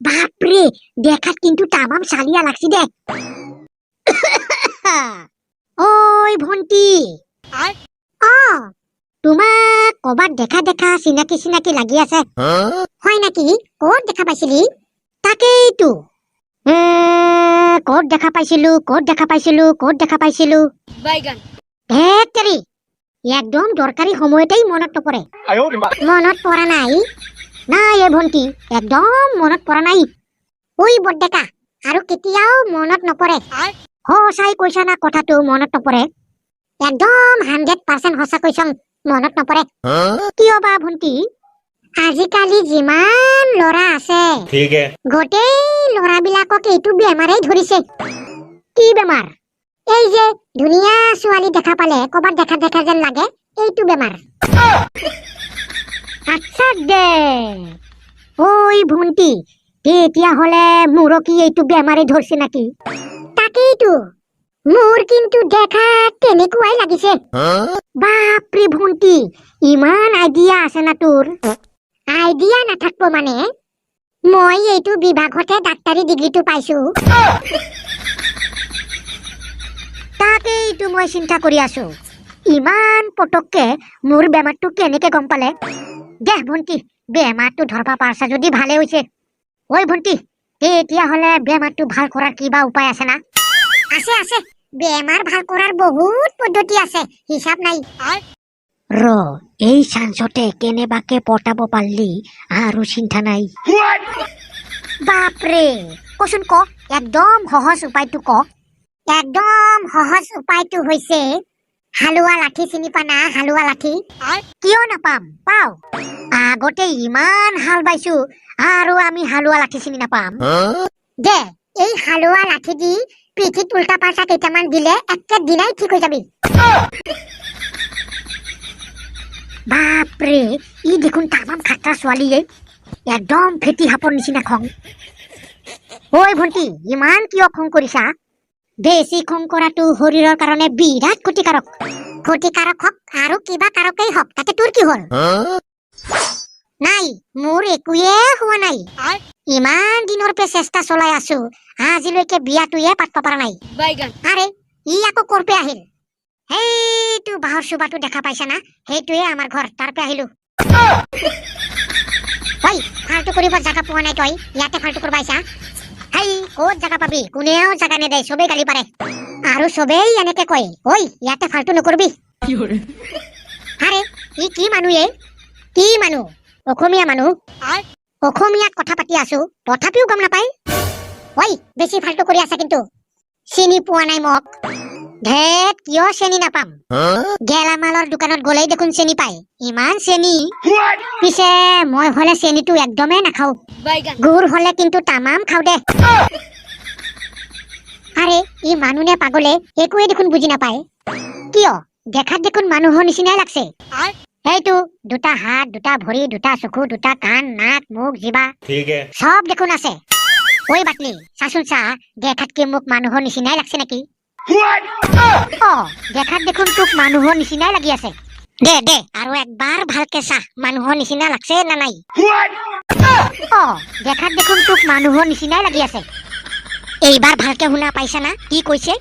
বাপরে দেখাত কিন্তু তামাম চালিয়া লাগছি দে। ওই ভন্টি অ তোমাক কবাত দেখা দেখা চিনাকি চিনাকি লাগি আছে হয় নাকি? ক'ত দেখা পাইছিলি? তাকেইতো ক'ত দেখা পাইছিলো ক'ত দেখা পাইছিলো ক'ত দেখা পাইছিলো একদম দৰকাৰী সময়তেই মনত নপৰে। মনত পৰা নাই নাই এ ভন্টি, একদম মনত পৰা নাই। ঐ বৰডেকা, আৰু কেতিয়াও মনত নপৰে। সঁচাই কৈছা না কথাটো মনত নপৰে? একদম 100% সঁচা কৈছং, মনত নপৰে। কিয় বা ভন্টি? আজিকালি যিমান ল'ৰা আছে গোটেই ল'ৰাবিলাকক এইটো বেমাৰেই ধৰিছে। কি বেমাৰ? এই যে ধুনীয়া ছোৱালী দেখা পালে কবাত দেখা দেখা যেন লাগে, এইটো বেমাৰ। আচ্ছা দে। ওই ভন্টি, এতিয়া হলে মোৰো কি এইটো বেমাৰে ধৰছে নাকি? তাকেইতো, মোৰ কিন্তু দেখাত তেনেকুৱাই লাগিছে। বাপৰে ভন্টি, ইমান আইডিয়া আছে না তোৰ? আইডিয়া নাথাকব মানে মই এইটো বিভাগতে ডাক্তাৰী ডিগ্ৰীটো পাইছো। তাকেইতো মই চিন্তা কৰি আছো, ইমান পটককে মোৰ বেমাৰটো কেনেকে গম পালে? দে ভন্টি, বেমাৰটো ধৰবা পাৰছা যদি ভালে হৈছে। ঐ ভন্টি, এতিয়া হলে বেমাৰটো ভাল কৰাৰ কিবা উপায় আছে না? আছে আছে, বেমাৰ ভাল কৰাৰ বহুত পদ্ধতি আছে, হিচাপ নাই। এই চান্সতে কেনেবাকে পটাব পাৰলি আৰু চিন্তা নাই। বাপরে, কচোন ক, একদম সহজ উপায়টো ক। একদম সহজ উপায়টো হৈছে হালুয়া লাঠি। চিনি পানা হালুয়া লাঠি? কিয় নাপাম, পাও। আগতে ইমান হাল বাইছো আৰু আমি হালুয়া লাঠি চিনি নাপাম? দে, এই হালুয়া লাঠি দি পিঠিত উল্টা পাল্টা কেইটামান দিলে একে দিনাই ঠিক হৈ যাবি। বাপরে, ই দেখোন তামাম খাট্টা ছোৱালী, একদম ফেটি সাপৰ নিচিনা খং। ঐ ভন্টি, ইমান কিয় খং কৰিছা? বেছি খং কৰাটো শৰীৰৰ কাৰণে বিৰাট ক্ষতিকাৰক। ক্ষতিকাৰক হওক আৰু কিবা কাৰকেই হওক, তাতে তোৰ কি হল? নাই, মোৰ একোৱে হোৱা নাই। ইমান দিনৰ পৰা চেষ্টা চলাই আছো, আজিলৈকে বিয়াটোৱে পাতব পৰা নাই। আৰে, ই আকৌ কৰ পৰা আহিল? সেইটো বাহৰ চোবাটো দেখা পাইছা না? সেইটোৱে আমাৰ ঘৰ, তাৰ পৰা আহিলো। ঐ, ফাল্টু কৰিব জাগা পোৱা নাই তই? ইয়াতে ফাল্টু কৰিব আহিছা? হেই, ক'ত জাগা পাবি? কোনেও জাগা নেদে, চবেই গালি পাৰে আৰু চবেই এনেকে কয়, ঐ ইয়াতে ফাল্টু নকৰবি। আৰে, ই কি মানুহ? কি মানুহ? অসমীয়া মানুহ। অসমীয়াত কথা পাতি আছো, তথাপিও গম নাপায়? ঐ, বেছি ফাল্টু কৰি আছা কিন্তু। চিনি পোৱা নাই মোক? ধেত, কিয় চেনি নাপাম? গেলামালৰ দোকানত গলেই দেখোন চেনি পায়। ইমান চেনি? পিছে মই হলে চেনিটো একদমেই নাখাও, গুড় হলে কিন্তু তামাম খাও দে। আৰে, ই মানুহ নে পাগলে? একোৱে দেখোন বুজি নাপায়। কিয়? দেখাত দেখোন মানুহৰ নিচিনাই লাগছে। এইটো দুটা হাত, দুটা ভৰি, দুটা চকু, দুটা কাণ, নাক, মুখ, জিভা সব দেখোন আছে। ঐ বাটলি, চাচোন চা, দেখাত কি মোক মানুহৰ নিচিনাই লাগছে নেকি? দেখাত দেখোন তোক মানুহৰ নিচিনাই লাগি আছে। দে দে, আৰু একবাৰ ভালকে চা, মানুহৰ নিচিনা লাগছে না নাই? দেখাত দেখোন তোক মানুহৰ নিচিনাই লাগি আছে। এইবাৰ ভালকে শুনা পাইছা না কি কৈছে?